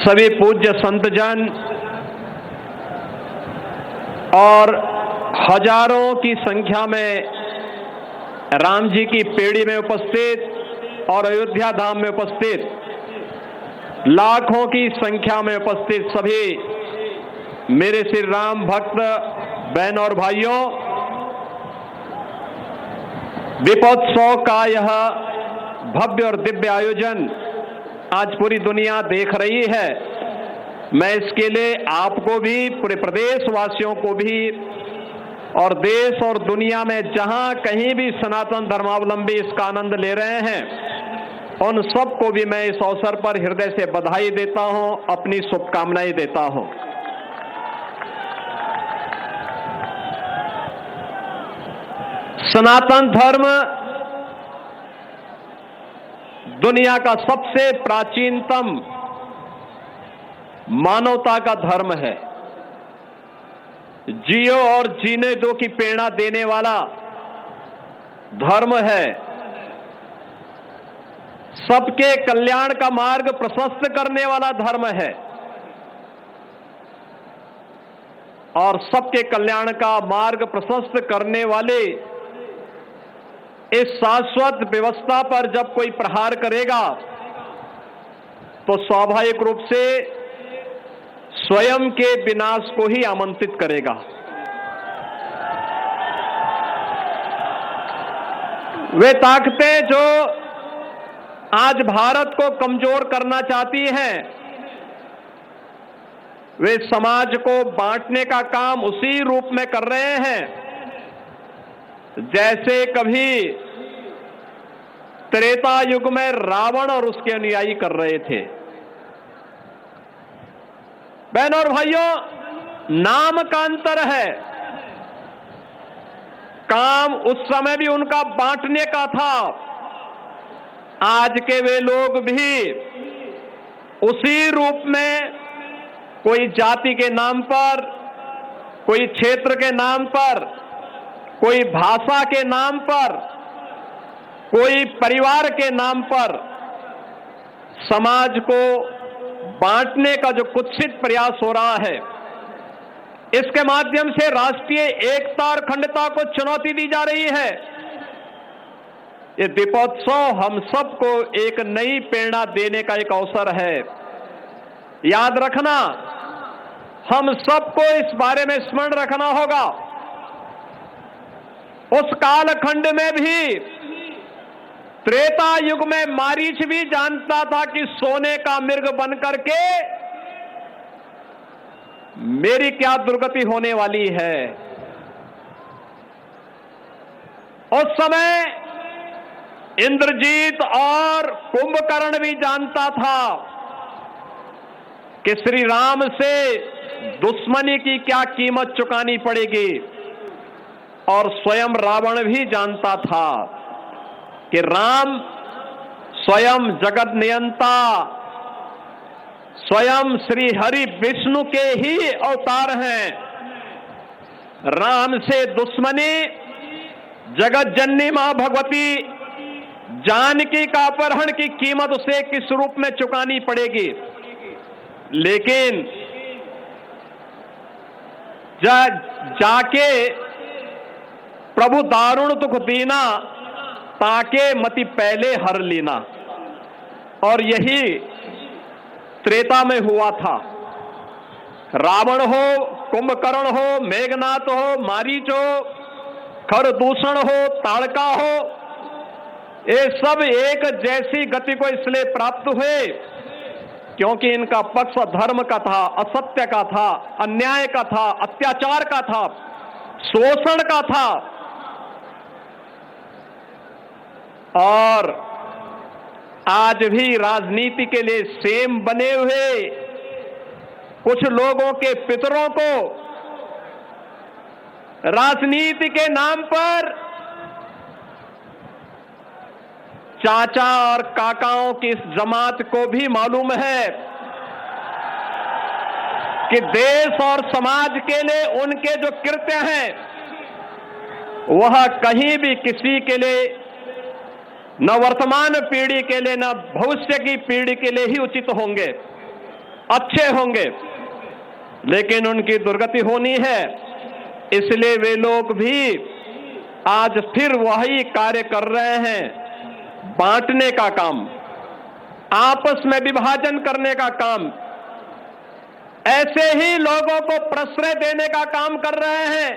सभी पूज्य संतजन और हजारों की संख्या में राम जी की पेड़ी में उपस्थित और अयोध्या धाम में उपस्थित लाखों की संख्या में उपस्थित सभी मेरे श्री राम भक्त बहन और भाइयों, दीपोत्सव का यह भव्य और दिव्य आयोजन आज पूरी दुनिया देख रही है। मैं इसके लिए आपको भी, पूरे प्रदेश वासियों को भी और देश और दुनिया में जहां कहीं भी सनातन धर्मावलंबी इसका आनंद ले रहे हैं, उन सबको भी मैं इस अवसर पर हृदय से बधाई देता हूं, अपनी शुभकामनाएं देता हूं। सनातन धर्म दुनिया का सबसे प्राचीनतम मानवता का धर्म है। जियो और जीने दो की प्रेरणा देने वाला धर्म है। सबके कल्याण का मार्ग प्रशस्त करने वाला धर्म है और सबके कल्याण का मार्ग प्रशस्त करने वाले इस शाश्वत व्यवस्था पर जब कोई प्रहार करेगा तो स्वाभाविक रूप से स्वयं के विनाश को ही आमंत्रित करेगा। वे ताकतें जो आज भारत को कमजोर करना चाहती हैं, वे समाज को बांटने का काम उसी रूप में कर रहे हैं जैसे कभी त्रेता युग में रावण और उसके अनुयायी कर रहे थे। बहनों और भाइयों, नाम का अंतर है। काम उस समय भी उनका बांटने का था, आज के वे लोग भी उसी रूप में कोई जाति के नाम पर, कोई क्षेत्र के नाम पर, कोई भाषा के नाम पर, कोई परिवार के नाम पर समाज को बांटने का जो कुत्सित प्रयास हो रहा है, इसके माध्यम से राष्ट्रीय एकता और अखंडता को चुनौती दी जा रही है। ये दीपोत्सव हम सबको एक नई प्रेरणा देने का एक अवसर है। याद रखना, हम सबको इस बारे में स्मरण रखना होगा, उस कालखंड में भी, त्रेता युग में मारीच भी जानता था कि सोने का मृग बनकर के मेरी क्या दुर्गति होने वाली है। उस समय इंद्रजीत और कुंभकर्ण भी जानता था कि श्री राम से दुश्मनी की क्या कीमत चुकानी पड़ेगी, और स्वयं रावण भी जानता था कि राम स्वयं जगत नियंता, स्वयं श्री हरि विष्णु के ही अवतार हैं। राम से दुश्मनी जगत जननी मां भगवती जानकी का अपहरण की कीमत उसे किस रूप में चुकानी पड़ेगी। लेकिन जाके प्रभु दारुण दुख दीना, ताके मति पहले हर लेना, और यही त्रेता में हुआ था। रावण हो, कुंभकर्ण हो, मेघनाथ हो, मारीच हो, खरदूषण हो, ताड़का हो, ये सब एक जैसी गति को इसलिए प्राप्त हुए क्योंकि इनका पक्ष धर्म का था, असत्य का था, अन्याय का था, अत्याचार का था, शोषण का था। और आज भी राजनीति के लिए सेम बने हुए कुछ लोगों के पितरों को राजनीति के नाम पर चाचा और काकाओं की इस जमात को भी मालूम है कि देश और समाज के लिए उनके जो कृत्य हैं वह कहीं भी किसी के लिए, न वर्तमान पीढ़ी के लिए, न भविष्य की पीढ़ी के लिए ही उचित होंगे। अच्छे होंगे, लेकिन उनकी दुर्गति होनी है। इसलिए वे लोग भी आज फिर वही कार्य कर रहे हैं, बांटने का काम, आपस में विभाजन करने का काम, ऐसे ही लोगों को प्रश्रय देने का काम कर रहे हैं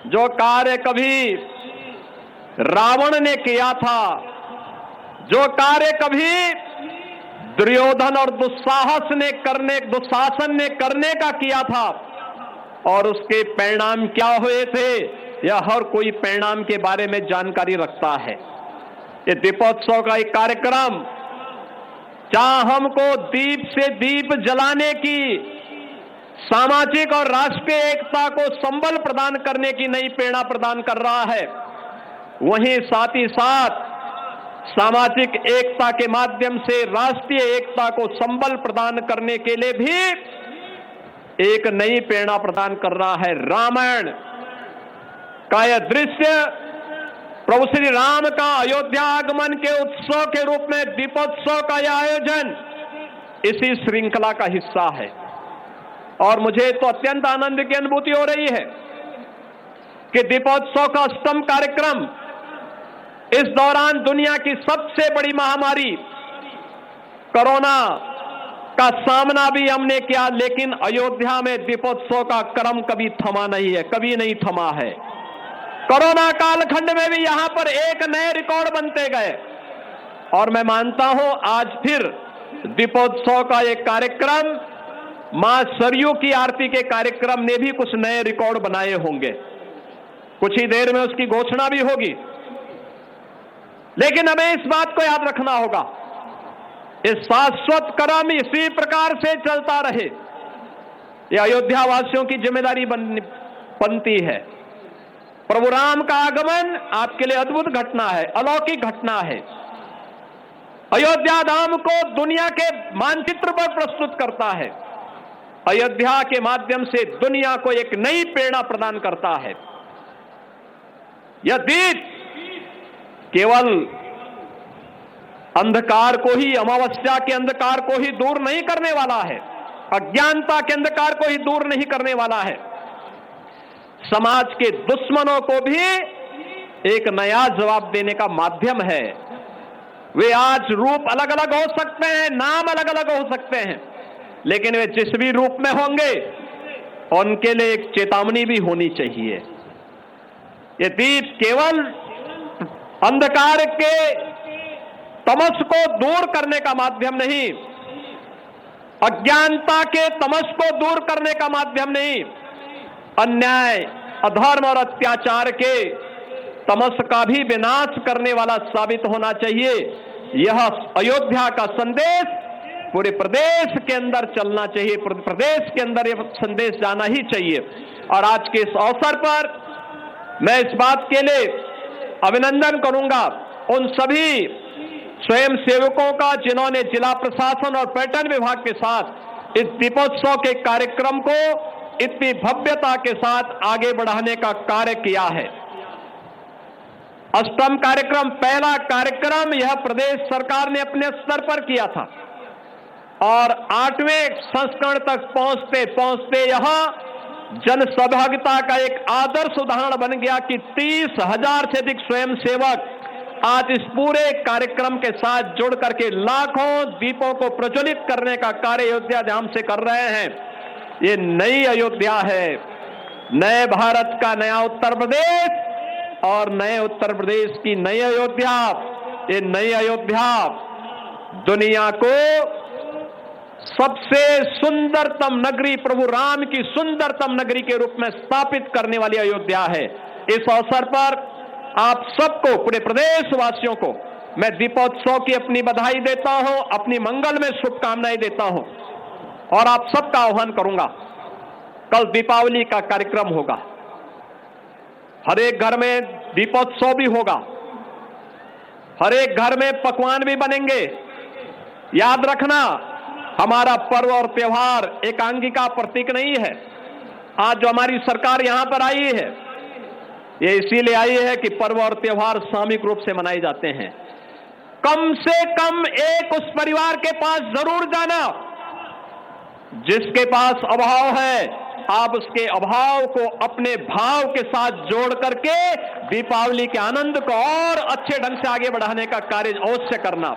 जो कार्य कभी रावण ने किया था, जो कार्य कभी दुर्योधन और दुशासन ने करने का किया था, और उसके परिणाम क्या हुए थे यह हर कोई परिणाम के बारे में जानकारी रखता है। ये दीपोत्सव का एक कार्यक्रम जहां हमको दीप से दीप जलाने की, सामाजिक और राष्ट्रीय एकता को संबल प्रदान करने की नई प्रेरणा प्रदान कर रहा है, वहीं साथ ही साथ सामाजिक एकता के माध्यम से राष्ट्रीय एकता को संबल प्रदान करने के लिए भी एक नई प्रेरणा प्रदान कर रहा है। रामायण का यह दृश्य, प्रभु श्री राम का अयोध्या आगमन के उत्सव के रूप में दीपोत्सव का यह आयोजन इसी श्रृंखला का हिस्सा है। और मुझे तो अत्यंत आनंद की अनुभूति हो रही है कि दीपोत्सव का 8वां कार्यक्रम, इस दौरान दुनिया की सबसे बड़ी महामारी कोरोना का सामना भी हमने किया, लेकिन अयोध्या में दीपोत्सव का क्रम कभी थमा नहीं है, कभी नहीं थमा है। कोरोना कालखंड में भी यहां पर एक नए रिकॉर्ड बनते गए, और मैं मानता हूं आज फिर दीपोत्सव का एक कार्यक्रम, मां सरयू की आरती के कार्यक्रम ने भी कुछ नए रिकॉर्ड बनाए होंगे। कुछ ही देर में उसकी घोषणा भी होगी, लेकिन हमें इस बात को याद रखना होगा, इस शाश्वत क्रम इसी प्रकार से चलता रहे, यह अयोध्या वासियों की जिम्मेदारी बनती है। प्रभु राम का आगमन आपके लिए अद्भुत घटना है, अलौकिक घटना है। अयोध्या धाम को दुनिया के मानचित्र पर प्रस्तुत करता है, अयोध्या के माध्यम से दुनिया को एक नई प्रेरणा प्रदान करता है। यह दीप केवल अंधकार को ही, अमावस्या के अंधकार को ही दूर नहीं करने वाला है, अज्ञानता के अंधकार को ही दूर नहीं करने वाला है, समाज के दुश्मनों को भी एक नया जवाब देने का माध्यम है। वे आज रूप अलग अलग हो सकते हैं, नाम अलग अलग हो सकते हैं, लेकिन वे जिस भी रूप में होंगे उनके लिए एक चेतावनी भी होनी चाहिए। ये दीप केवल अंधकार के तमस को दूर करने का माध्यम नहीं, अज्ञानता के तमस को दूर करने का माध्यम नहीं, अन्याय, अधर्म और अत्याचार के तमस का भी विनाश करने वाला साबित होना चाहिए। यह अयोध्या का संदेश पूरे प्रदेश के अंदर चलना चाहिए, प्रदेश के अंदर यह संदेश जाना ही चाहिए। और आज के इस अवसर पर मैं इस बात के लिए अभिनंदन करूंगा उन सभी स्वयं सेवकों का जिन्होंने जिला प्रशासन और पर्यटन विभाग के साथ इस दीपोत्सव के कार्यक्रम को इतनी भव्यता के साथ आगे बढ़ाने का कार्य किया है। 8वां कार्यक्रम, पहला कार्यक्रम यह प्रदेश सरकार ने अपने स्तर पर किया था, और 8वें संस्करण तक पहुंचते पहुंचते यहां जन सहभागिता का एक आदर्श उदाहरण बन गया कि 30,000 से अधिक स्वयंसेवक आज इस पूरे कार्यक्रम के साथ जुड़ करके लाखों दीपों को प्रज्वलित करने का कार्य अयोध्या धाम से कर रहे हैं। ये नई अयोध्या है, नए भारत का नया उत्तर प्रदेश और नए उत्तर प्रदेश की नई अयोध्या। ये नई अयोध्या दुनिया को सबसे सुंदरतम नगरी, प्रभु राम की सुंदरतम नगरी के रूप में स्थापित करने वाली अयोध्या है। इस अवसर पर आप सबको, पूरे प्रदेशवासियों को मैं दीपोत्सव की अपनी बधाई देता हूं, अपनी मंगल में शुभकामनाएं देता हूं, और आप सबका आह्वान करूंगा। कल दीपावली का कार्यक्रम होगा, हर एक घर में दीपोत्सव भी होगा, हर एक घर में पकवान भी बनेंगे। याद रखना, हमारा पर्व और त्योहार एकांगिका प्रतीक नहीं है। आज जो हमारी सरकार यहां पर आई है, ये इसीलिए आई है कि पर्व और त्योहार सामूहिक रूप से मनाए जाते हैं। कम से कम एक उस परिवार के पास जरूर जाना जिसके पास अभाव है आप उसके अभाव को अपने भाव के साथ जोड़ करके दीपावली के आनंद को और अच्छे ढंग से आगे बढ़ाने का कार्य अवश्य करना।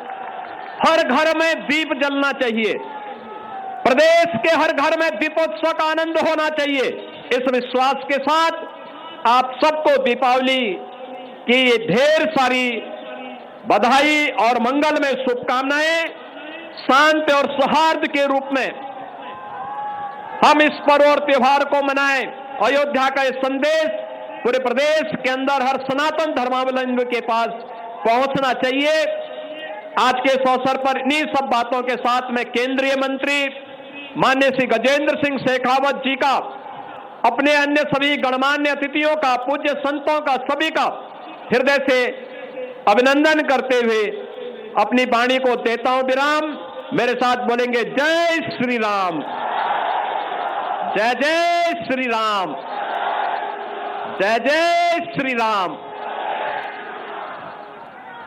हर घर में दीप जलना चाहिए, प्रदेश के हर घर में दीपोत्सव का आनंद होना चाहिए। इस विश्वास के साथ आप सबको दीपावली की ढेर सारी बधाई और मंगलमय शुभकामनाएं। शांति और सौहार्द के रूप में हम इस पर्व और त्योहार को मनाएं। अयोध्या का यह संदेश पूरे प्रदेश के अंदर हर सनातन धर्मावलंबी के पास पहुंचना चाहिए। आज के इस अवसर पर इन्हीं सब बातों के साथ में केंद्रीय मंत्री माननीय श्री गजेंद्र सिंह शेखावत जी का, अपने अन्य सभी गणमान्य अतिथियों का, पूज्य संतों का, सभी का हृदय से अभिनंदन करते हुए अपनी वाणी को देता हूं विराम। मेरे साथ बोलेंगे जय श्री राम, जय जय श्री राम, जय जय श्री राम।